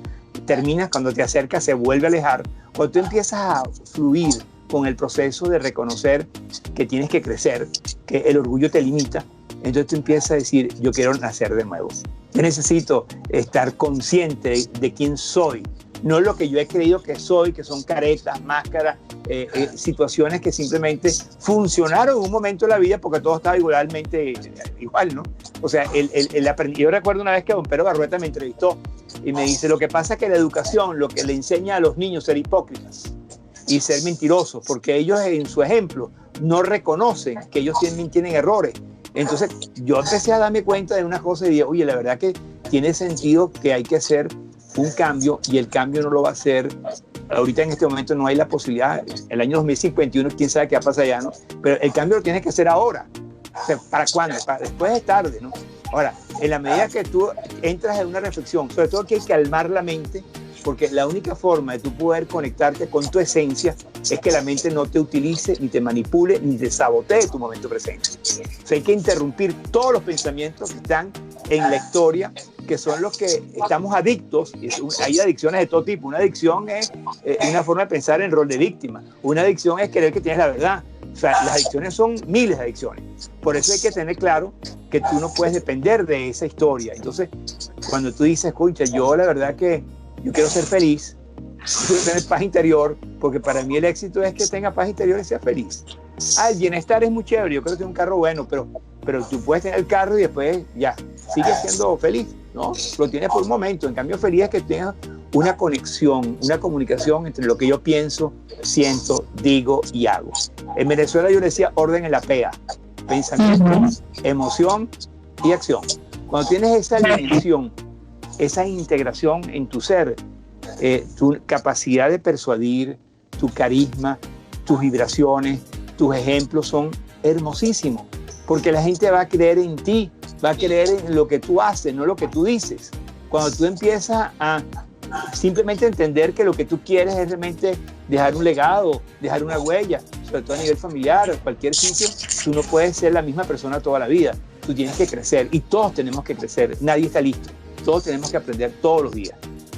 termina, cuando te acercas se vuelve a alejar. Cuando tú empiezas a fluir con el proceso de reconocer que tienes que crecer, que el orgullo te limita, entonces tú empiezas a decir, yo quiero nacer de nuevo. Yo necesito estar consciente de quién soy, no lo que yo he creído que soy, que son caretas, máscaras, situaciones que simplemente funcionaron en un momento de la vida porque todo estaba igualmente igual, ¿no? O sea, yo recuerdo una vez que don Pedro Barrueta me entrevistó y me dice, lo que pasa es que la educación lo que le enseña a los niños es ser hipócritas y ser mentirosos, porque ellos en su ejemplo no reconocen que ellos tienen errores. Entonces yo empecé a darme cuenta de una cosa y dije, oye, la verdad que tiene sentido que hay que hacer un cambio, y el cambio no lo va a hacer ahorita. En este momento no hay la posibilidad, el año 2051 quién sabe qué va a pasar allá, ¿no? Pero el cambio lo tienes que hacer ahora. O sea, ¿para cuándo? Después es tarde, ¿no? Ahora, en la medida que tú entras en una reflexión, sobre todo que hay que calmar la mente, porque la única forma de tú poder conectarte con tu esencia es que la mente no te utilice, ni te manipule, ni te sabotee tu momento presente. O sea, hay que interrumpir todos los pensamientos que están en la historia, que son los que estamos adictos. Hay adicciones de todo tipo. Una adicción es una forma de pensar en rol de víctima. Una adicción es creer que tienes la verdad. O sea, las adicciones son miles de adicciones. Por eso hay que tener claro que tú no puedes depender de esa historia. Entonces, cuando tú dices, escucha, yo la verdad que yo quiero ser feliz, quiero tener paz interior, porque para mí el éxito es que tenga paz interior y sea feliz. El bienestar es muy chévere, yo creo que tengo un carro bueno, pero tú puedes tener el carro y después ya, sigues siendo feliz, ¿no? Lo tienes por un momento. En cambio, feliz es que tengas una conexión, una comunicación entre lo que yo pienso, siento, digo y hago. En Venezuela yo le decía orden en la PEA, pensamiento, emoción y acción. Cuando tienes esa alineación, esa integración en tu ser, tu capacidad de persuadir, tu carisma, tus vibraciones, tus ejemplos son hermosísimos, porque la gente va a creer en ti, va a creer en lo que tú haces, no lo que tú dices. Cuando tú empiezas a simplemente entender que lo que tú quieres es realmente dejar un legado, dejar una huella, sobre todo a nivel familiar o cualquier sitio, tú no puedes ser la misma persona toda la vida. Tú tienes que crecer, y todos tenemos que crecer, nadie está listo. Todos tenemos que aprender todos los días.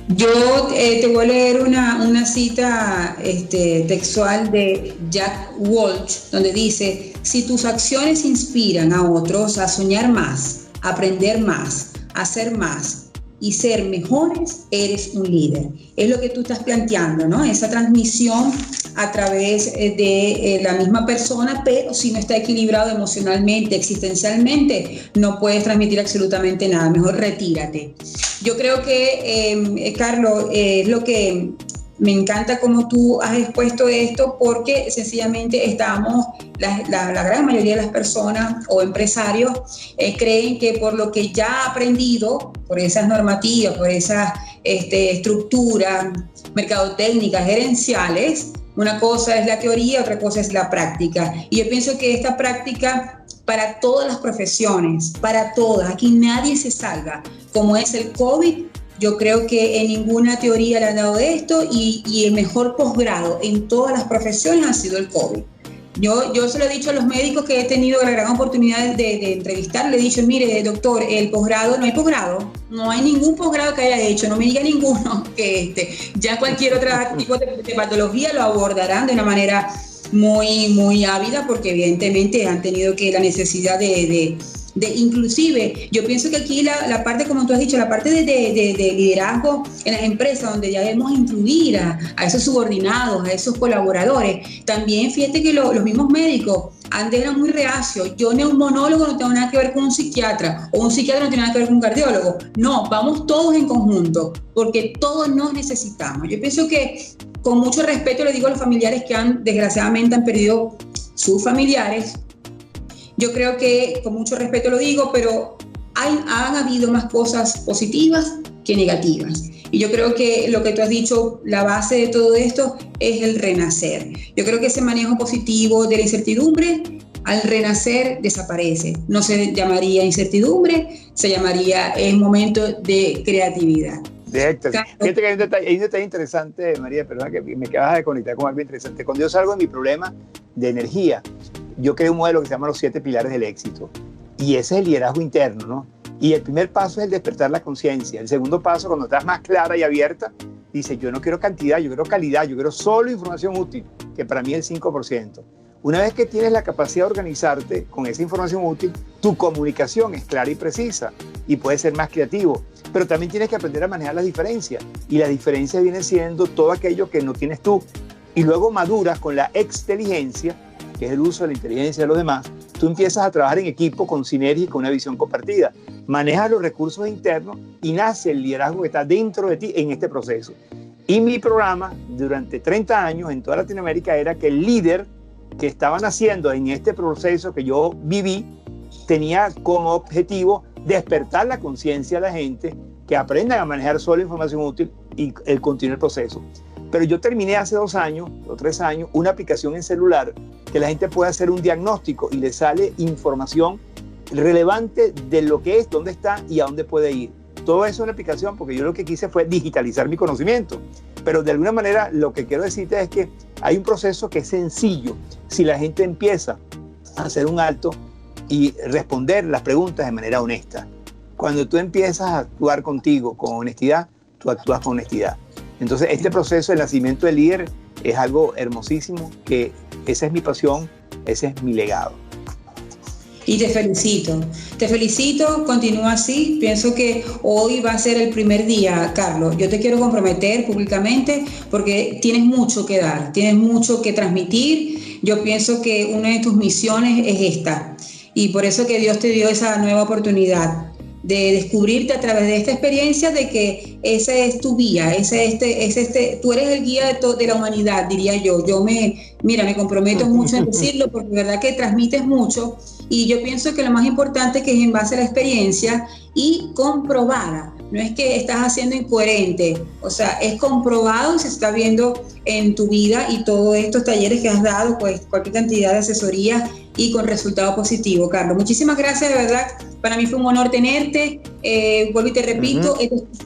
Yo te voy a leer una cita textual de Jack Welch, donde dice, si tus acciones inspiran a otros a soñar más, aprender más, hacer más y ser mejores, eres un líder. Es lo que tú estás planteando, ¿no? Esa transmisión a través de la misma persona, pero si no está equilibrado emocionalmente, existencialmente, no puedes transmitir absolutamente nada. Mejor retírate. Yo creo que, Carlos, es lo que me encanta cómo tú has expuesto esto, porque sencillamente estamos, la gran mayoría de las personas o empresarios creen que por lo que ya ha aprendido, por esas normativas, por esas estructuras mercadotécnicas, gerenciales, una cosa es la teoría, otra cosa es la práctica. Y yo pienso que esta práctica para todas las profesiones, para todas, aquí nadie se salva, como es el COVID. Yo creo que en ninguna teoría le han dado de esto, y el mejor posgrado en todas las profesiones ha sido el COVID. Yo se lo he dicho a los médicos que he tenido la gran oportunidad de entrevistar, le he dicho, mire, doctor, el posgrado, no hay posgrado, no hay ningún posgrado que haya hecho, no me diga ninguno que ya cualquier otro tipo de patología lo abordarán de una manera muy ávida, porque evidentemente han tenido que la necesidad de inclusive, yo pienso que aquí la parte, como tú has dicho, la parte de liderazgo en las empresas, donde ya debemos incluir a esos subordinados, a esos colaboradores. También fíjate que los mismos médicos antes eran muy reacios. Yo neumonólogo no tengo nada que ver con un psiquiatra, o un psiquiatra no tiene nada que ver con un cardiólogo. No, vamos todos en conjunto, porque todos nos necesitamos. Yo pienso que, con mucho respeto le digo a los familiares que desgraciadamente han perdido sus familiares. Yo creo que, con mucho respeto lo digo, pero han habido más cosas positivas que negativas. Y yo creo que lo que tú has dicho, la base de todo esto es el renacer. Yo creo que ese manejo positivo de la incertidumbre, al renacer, desaparece. No se llamaría incertidumbre, se llamaría el momento de creatividad. Fíjate que hay un detalle interesante, María, perdona que me acabas de conectar con algo interesante. Cuando yo salgo de mi problema de energía, yo creé un modelo que se llama los 7 pilares del éxito, y ese es el liderazgo interno, ¿no? Y el primer paso es el despertar la conciencia. El segundo paso, cuando estás más clara y abierta, dice: yo no quiero cantidad, yo quiero calidad, yo quiero solo información útil, que para mí es el 5%. Una vez que tienes la capacidad de organizarte con esa información útil, tu comunicación es clara y precisa y puedes ser más creativo, pero también tienes que aprender a manejar las diferencias, y las diferencias vienen siendo todo aquello que no tienes tú, y luego maduras con la exteligencia, que es el uso de la inteligencia de los demás. Tú empiezas a trabajar en equipo con sinergia y con una visión compartida. Manejas los recursos internos y nace el liderazgo que está dentro de ti en este proceso. Y mi programa durante 30 años en toda Latinoamérica era que el líder que estaban haciendo en este proceso que yo viví tenía como objetivo despertar la conciencia de la gente, que aprendan a manejar solo información útil y el continuar el proceso. Pero yo terminé hace 2 años o 3 años una aplicación en celular que la gente puede hacer un diagnóstico y le sale información relevante de lo que es, dónde está y a dónde puede ir. Todo eso en la aplicación, porque yo lo que quise fue digitalizar mi conocimiento. Pero de alguna manera lo que quiero decirte es que hay un proceso que es sencillo. Si la gente empieza a hacer un alto y responder las preguntas de manera honesta. Cuando tú empiezas a actuar contigo con honestidad, tú actúas con honestidad. Entonces, este proceso del nacimiento del líder es algo hermosísimo, que esa es mi pasión, ese es mi legado. Y te felicito, continúa así. Pienso que hoy va a ser el primer día, Carlos. Yo te quiero comprometer públicamente porque tienes mucho que dar, tienes mucho que transmitir. Yo pienso que una de tus misiones es esta, y por eso que Dios te dio esa nueva oportunidad de descubrirte a través de esta experiencia, de que esa es tu guía, tú eres el guía de la humanidad, diría yo. Me comprometo mucho en decirlo, porque de verdad que transmites mucho, y yo pienso que lo más importante es que es en base a la experiencia y comprobada. No es que estás haciendo incoherente, o sea, es comprobado y se está viendo en tu vida, y todos estos talleres que has dado, pues cualquier cantidad de asesoría y con resultado positivo. Carlos, muchísimas gracias, de verdad. Para mí fue un honor tenerte. Vuelvo y te repito,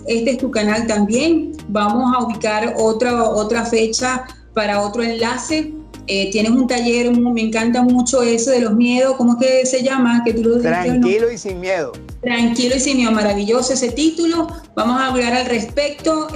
este es tu canal también. Vamos a ubicar otra fecha para otro enlace. Tienes un taller, me encanta mucho eso de los miedos. ¿Cómo es que se llama? Que tú lo Tranquilo y sin miedo. Tranquilo y sin miedo, maravilloso ese título. Vamos a hablar al respecto,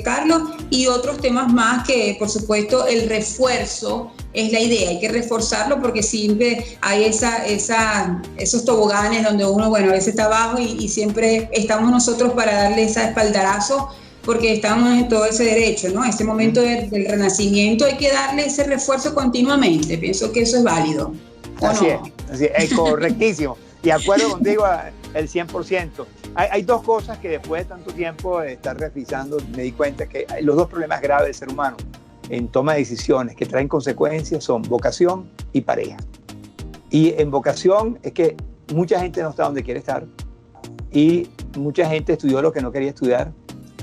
Carlos, y otros temas más que, por supuesto, el refuerzo es la idea. Hay que reforzarlo porque siempre hay esos toboganes donde uno, a veces está abajo, y siempre estamos nosotros para darle ese espaldarazo, porque estamos en todo ese derecho, ¿no? Ese momento del renacimiento hay que darle ese refuerzo continuamente. Pienso que eso es válido. Así es correctísimo. Y acuerdo contigo el 100%. Hay 2 cosas que después de tanto tiempo de estar revisando me di cuenta que los 2 problemas graves del ser humano en toma de decisiones que traen consecuencias son vocación y pareja. Y en vocación es que mucha gente no está donde quiere estar, y mucha gente estudió lo que no quería estudiar,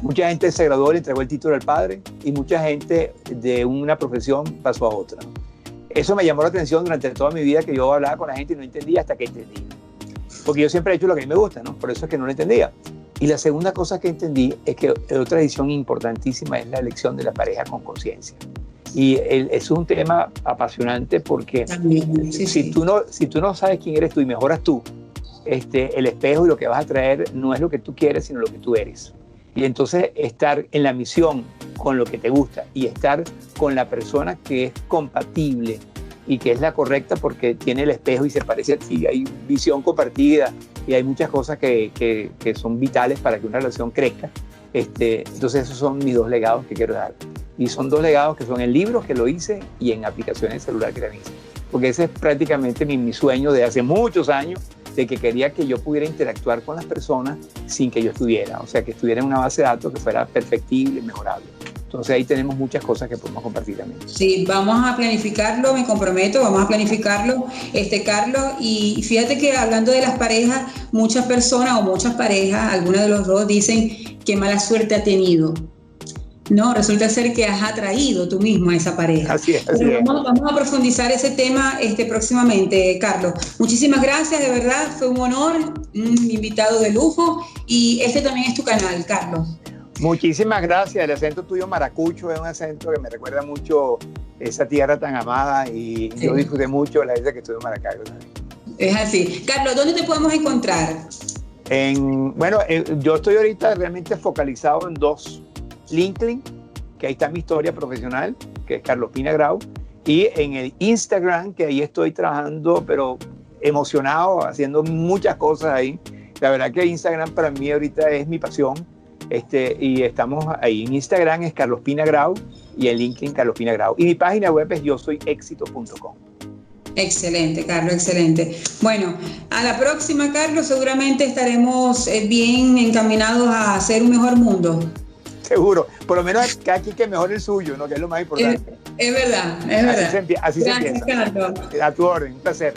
mucha gente se graduó, le entregó el título al padre, y mucha gente de una profesión pasó a otra. Eso me llamó la atención durante toda mi vida, que yo hablaba con la gente y no entendía hasta que entendí. Porque yo siempre he hecho lo que a mí me gusta, ¿no? Por eso es que no lo entendía. Y la segunda cosa que entendí es que otra decisión importantísima es la elección de la pareja con conciencia. Y es un tema apasionante porque si tú no sabes quién eres tú y mejoras tú, el espejo y lo que vas a traer no es lo que tú quieres, sino lo que tú eres. Y entonces estar en la misión con lo que te gusta y estar con la persona que es compatible y que es la correcta porque tiene el espejo y se parece a ti, hay visión compartida y hay muchas cosas que son vitales para que una relación crezca. Entonces esos son mis 2 legados que quiero dar. Y son 2 legados que son en libros que lo hice y en aplicaciones de celular que también hice. Porque ese es prácticamente mi sueño de hace muchos años, de que quería que yo pudiera interactuar con las personas sin que yo estuviera. O sea, que estuviera en una base de datos que fuera perfectible, mejorable. Entonces ahí tenemos muchas cosas que podemos compartir también. Sí, vamos a planificarlo, me comprometo, vamos a planificarlo, Carlos. Y fíjate que hablando de las parejas, muchas personas o muchas parejas, algunos de los dos dicen que mala suerte ha tenido. No, resulta ser que has atraído tú mismo a esa pareja. Así es. Vamos a profundizar ese tema próximamente, Carlos. Muchísimas gracias, de verdad, fue un honor, un invitado de lujo y también es tu canal, Carlos. Muchísimas gracias. El acento tuyo maracucho es un acento que me recuerda mucho esa tierra tan amada y sí. Yo disfruté mucho la vez que estuve en Maracaibo también. Es así. Carlos, ¿dónde te podemos encontrar? Yo estoy ahorita realmente focalizado en 2. LinkedIn, que ahí está mi historia profesional, que es Carlos Pina Grau, y en el Instagram, que ahí estoy trabajando, pero emocionado, haciendo muchas cosas ahí. La verdad que Instagram para mí ahorita es mi pasión, y estamos ahí. En Instagram es Carlos Pina Grau y en LinkedIn Carlos Pina Grau. Y mi página web es yosoyexito.com. Excelente, Carlos, excelente. Bueno, a la próxima, Carlos, seguramente estaremos bien encaminados a hacer un mejor mundo. Seguro, por lo menos cada quien que mejore el suyo, ¿no? Que es lo más importante. Es verdad, es verdad. Así se empieza. Gracias, Carlos. A tu orden, un placer.